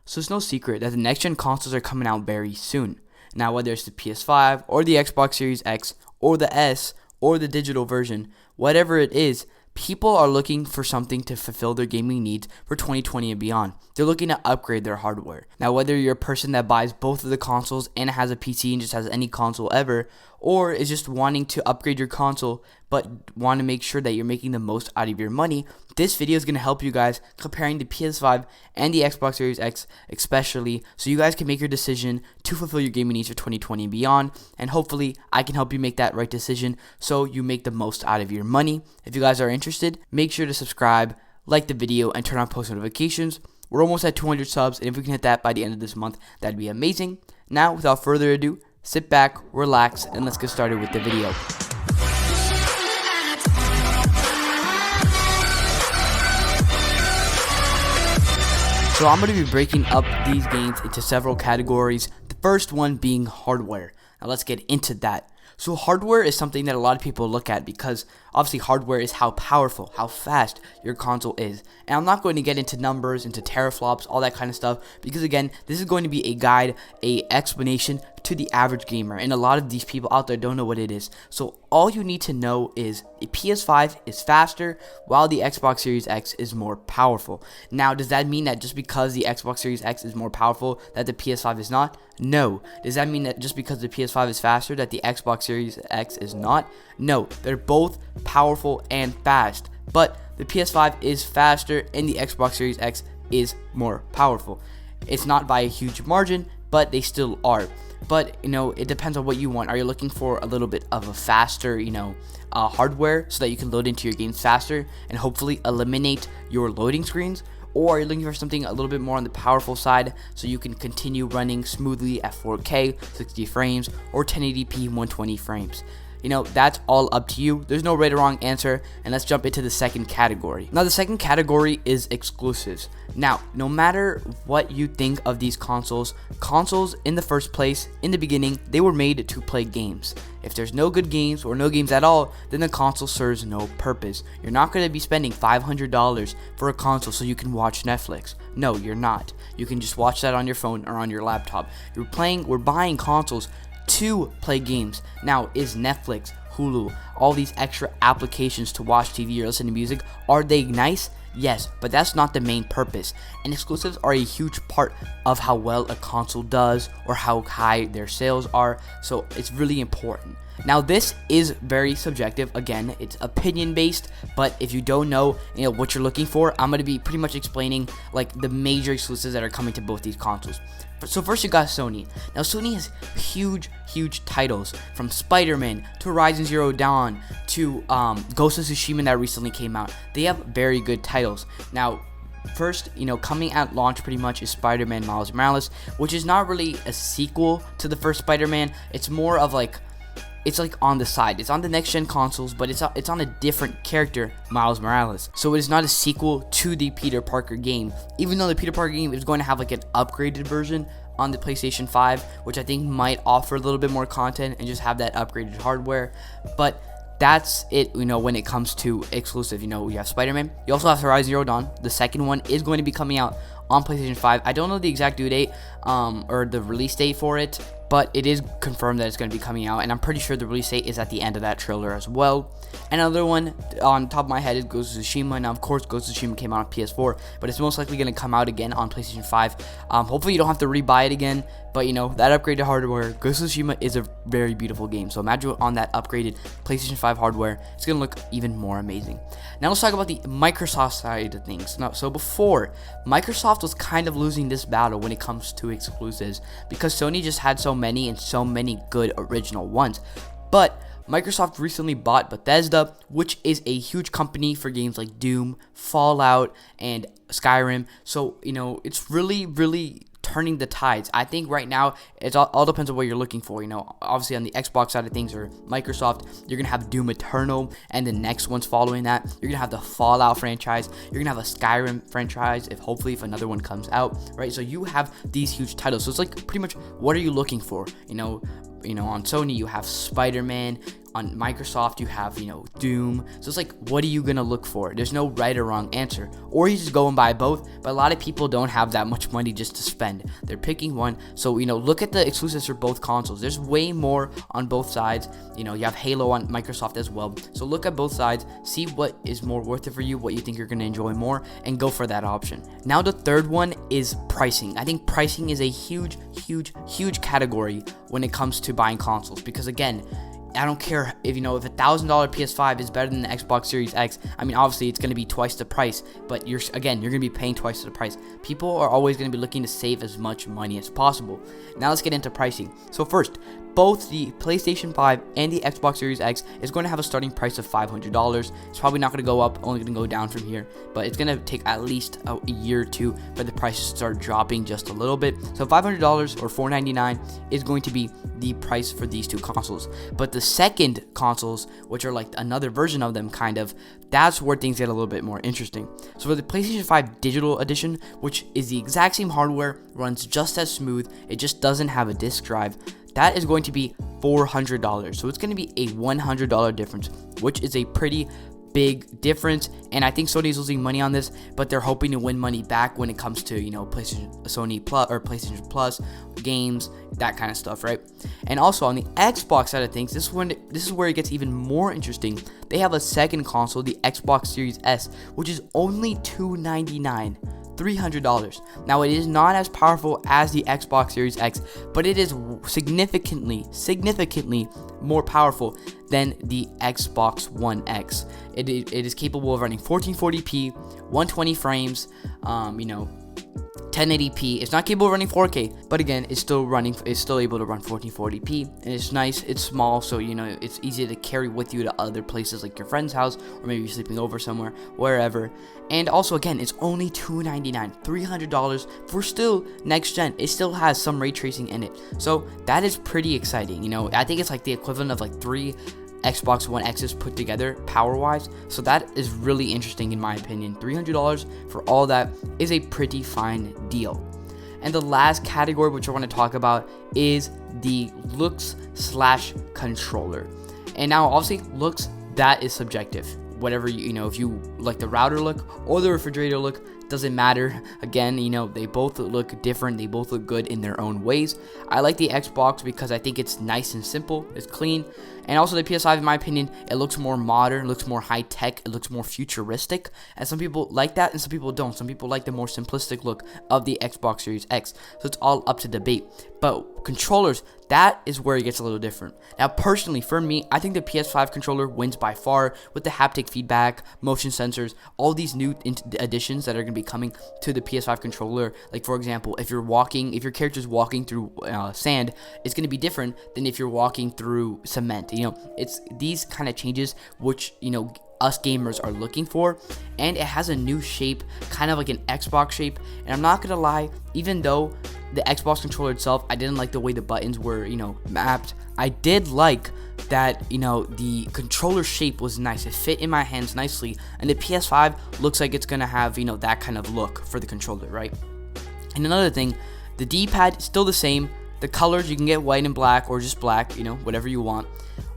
So it's no secret that the next gen consoles are coming out very soon. Now, whether it's the PS5 or the Xbox Series X or the S or the digital version, whatever it is, people are looking for something to fulfill their gaming needs for 2020 and beyond. They're looking to upgrade their hardware. Now, whether you're a person that buys both of the consoles and has a PC and just has any console ever, or is just wanting to upgrade your console but want to make sure that you're making the most out of your money, this video is going to help you guys comparing the PS5 and the Xbox Series X especially, so you guys can make your decision to fulfill your gaming needs for 2020 and beyond, and hopefully I can help you make that right decision so you make the most out of your money. If you guys are interested, make sure to subscribe, like the video, and turn on post notifications. We're almost at 200 subs, and if we can hit that by the end of this month, that'd be amazing. Now, without further ado, sit back, relax, and let's get started with the video. So I'm going to be breaking up these games into several categories, the first one being hardware. Now let's get into that. So hardware is something that a lot of people look at because obviously hardware is how powerful, how fast your console is. And I'm not going to get into numbers, into teraflops, all that kind of stuff, because again, this is going to be a guide, a explanation to the average gamer, and a lot of these people out there don't know what it is. So all you need to know is the PS5 is faster while the Xbox Series X is more powerful. Now, does that mean that just because the Xbox Series X is more powerful that the PS5 is not? No. Does that mean that just because the PS5 is faster that the Xbox Series X is not? No. They're both powerful and fast, but the PS5 is faster and the Xbox Series X is more powerful. It's not by a huge margin, but they still are. But, it depends on what you want. Are you looking for a little bit of a faster, hardware so that you can load into your games faster and hopefully eliminate your loading screens? Or are you looking for something a little bit more on the powerful side so you can continue running smoothly at 4K, 60 frames, or 1080p, 120 frames? That's all up to you. There's no right or wrong answer, and let's jump into the second category. Now, the second category is exclusives. Now, no matter what you think of these consoles in the first place, in the beginning, they were made to play games. If there's no good games or no games at all, then the console serves no purpose. You're not going to be spending $500 for a console so you can watch Netflix. No, you're not. You can just watch that on your phone or on your laptop. We're buying consoles to play games. Now, is Netflix, Hulu, all these extra applications to watch TV or listen to music, are they nice? Yes, but that's not the main purpose. And exclusives are a huge part of how well a console does or how high their sales are, so it's really important. Now, this is very subjective. Again, it's opinion based, but if you don't know, what you're looking for, I'm going to be pretty much explaining like the major exclusives that are coming to both these consoles. So first you got Sony. Now, Sony has huge titles, from Spider-Man to Horizon Zero Dawn to Ghost of Tsushima that recently came out. They have very good titles. Now, first, coming at launch pretty much is Spider-Man Miles Morales, which is not really a sequel to the first Spider-Man. It's more of it's on the side. It's on the next gen consoles, but it's on a different character, Miles Morales. So it is not a sequel to the Peter Parker game, even though the Peter Parker game is going to have an upgraded version on the PlayStation 5, which I think might offer a little bit more content and just have that upgraded hardware. But that's it, when it comes to exclusive. You have Spider-Man. You also have Horizon Zero Dawn. The second one is going to be coming out on PlayStation 5. I don't know the exact due date or the release date for it, but it is confirmed that it's going to be coming out, and I'm pretty sure the release date is at the end of that trailer as well. Another one on top of my head is Ghost of Tsushima. Now, of course, Ghost of Tsushima came out on PS4, but it's most likely going to come out again on PlayStation 5. Hopefully you don't have to rebuy it again, but that upgraded hardware, Ghost of Tsushima is a very beautiful game. So imagine on that upgraded PlayStation 5 hardware, it's going to look even more amazing. Now let's talk about the Microsoft side of things. Now, so before, Microsoft was kind of losing this battle when it comes to exclusives because Sony just had so many and so many good original ones. But Microsoft recently bought Bethesda, which is a huge company for games like Doom, Fallout, and Skyrim. So, it's really turning the tides. I think right now it all depends on what you're looking for. Obviously on the Xbox side of things or Microsoft, you're gonna have Doom Eternal, and the next one's following that. You're gonna have the Fallout franchise. You're gonna have a Skyrim franchise if another one comes out, right? So you have these huge titles. So it's pretty much, what are you looking for? On Sony you have Spider-Man, on Microsoft you have, Doom. So it's like, what are you gonna look for? There's no right or wrong answer. Or you just go and buy both, but a lot of people don't have that much money just to spend. They're picking one. So, look at the exclusives for both consoles. There's way more on both sides. You have Halo on Microsoft as well. So look at both sides, see what is more worth it for you, what you think you're gonna enjoy more, and go for that option. Now the third one is pricing. I think pricing is a huge category when it comes to buying consoles, because again, I don't care if if $1,000 PS5 is better than the Xbox Series X. I mean, obviously it's going to be twice the price, but you're going to be paying twice the price. People are always going to be looking to save as much money as possible. Now let's get into pricing. So first, both the PlayStation 5 and the Xbox Series X is going to have a starting price of $500. It's probably not going to go up, only going to go down from here, but it's going to take at least a year or two for the prices to start dropping just a little bit. So $500 or $499 is going to be the price for these two consoles. But the second consoles, which are like another version of them kind of, that's where things get a little bit more interesting. So for the PlayStation 5 Digital Edition, which is the exact same hardware, runs just as smooth, it just doesn't have a disc drive, that is going to be $400. So it's going to be a $100 difference, which is a pretty big difference, and I think Sony is losing money on this, but they're hoping to win money back when it comes to PlayStation Plus games, that kind of stuff, right? And also on the Xbox side of things, this is where it gets even more interesting. They have a second console, the Xbox Series S, which is only $299. $300. Now it is not as powerful as the Xbox Series X, but it is significantly more powerful than the Xbox One X. It is capable of running 1440p, 120 frames, 1080p. It's not capable of running 4K, but again, it's still able to run 1440p, and it's nice, it's small, so it's easy to carry with you to other places like your friend's house, or maybe you're sleeping over somewhere, wherever. And also, again, it's only $299, $300 for still next gen. It still has some ray tracing in it, so that is pretty exciting. I think it's like the equivalent of like 3 Xbox One X's put together power-wise, so that is really interesting in my opinion. $300 for all that is a pretty fine deal. And the last category which I want to talk about is the looks/controller. And now obviously looks, that is subjective. Whatever if you like the router look or the refrigerator look, doesn't matter. Again, they both look different, they both look good in their own ways. I like the Xbox because I think it's nice and simple, it's clean. And also the PS5, in my opinion, it looks more modern, looks more high tech, it looks more futuristic, and some people like that and some people don't. Some people like the more simplistic look of the Xbox Series X, so it's all up to debate. But controllers, that is where it gets a little different. Now personally, for me, I think the PS5 controller wins by far with the haptic feedback, motion sensors, all these new additions that are going to be coming to the PS5 controller. Like for example, if your character's walking through sand, it's going to be different than if you're walking through cement. It's these kind of changes which us gamers are looking for, and it has a new shape, kind of like an Xbox shape. And I'm not gonna lie, even though the Xbox controller itself, I didn't like the way the buttons were mapped, I did like that the controller shape was nice. It fit in my hands nicely, and the PS5 looks like it's gonna have that kind of look for the controller, right? And another thing, the D-pad is still the same. The colors, you can get white and black or just black, whatever you want.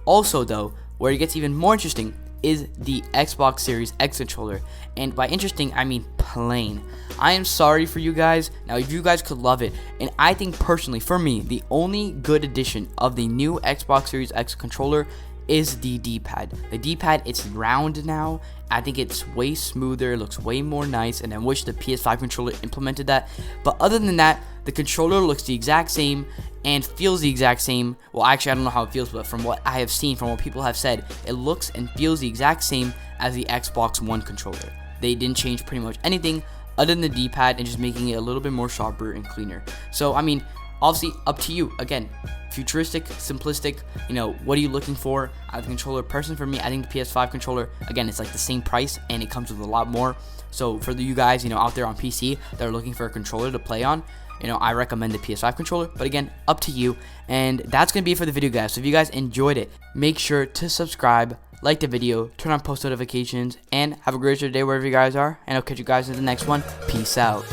Also though, where it gets even more interesting is the Xbox Series X controller. And by interesting, I mean plain. I am sorry for you guys. Now, if you guys could love it, and I think personally, for me, the only good addition of the new Xbox Series X controller is the D-pad. The D-pad, it's round now. I think it's way smoother, it looks way more nice, and I wish the PS5 controller implemented that. But other than that, the controller looks the exact same and feels the exact same. Well, actually, I don't know how it feels, but from what I have seen, from what people have said, it looks and feels the exact same as the Xbox One controller. They didn't change pretty much anything other than the D-pad and just making it a little bit more sharper and cleaner. So, I mean, obviously, up to you. Again, futuristic, simplistic, what are you looking for out of the controller? Personally, for me, I think the PS5 controller, again, it's like the same price and it comes with a lot more. So for you guys, out there on PC that are looking for a controller to play on, I recommend the PS5 controller, but again, up to you. And that's going to be it for the video, guys. So if you guys enjoyed it, make sure to subscribe, like the video, turn on post notifications, and have a great day wherever you guys are. And I'll catch you guys in the next one. Peace out.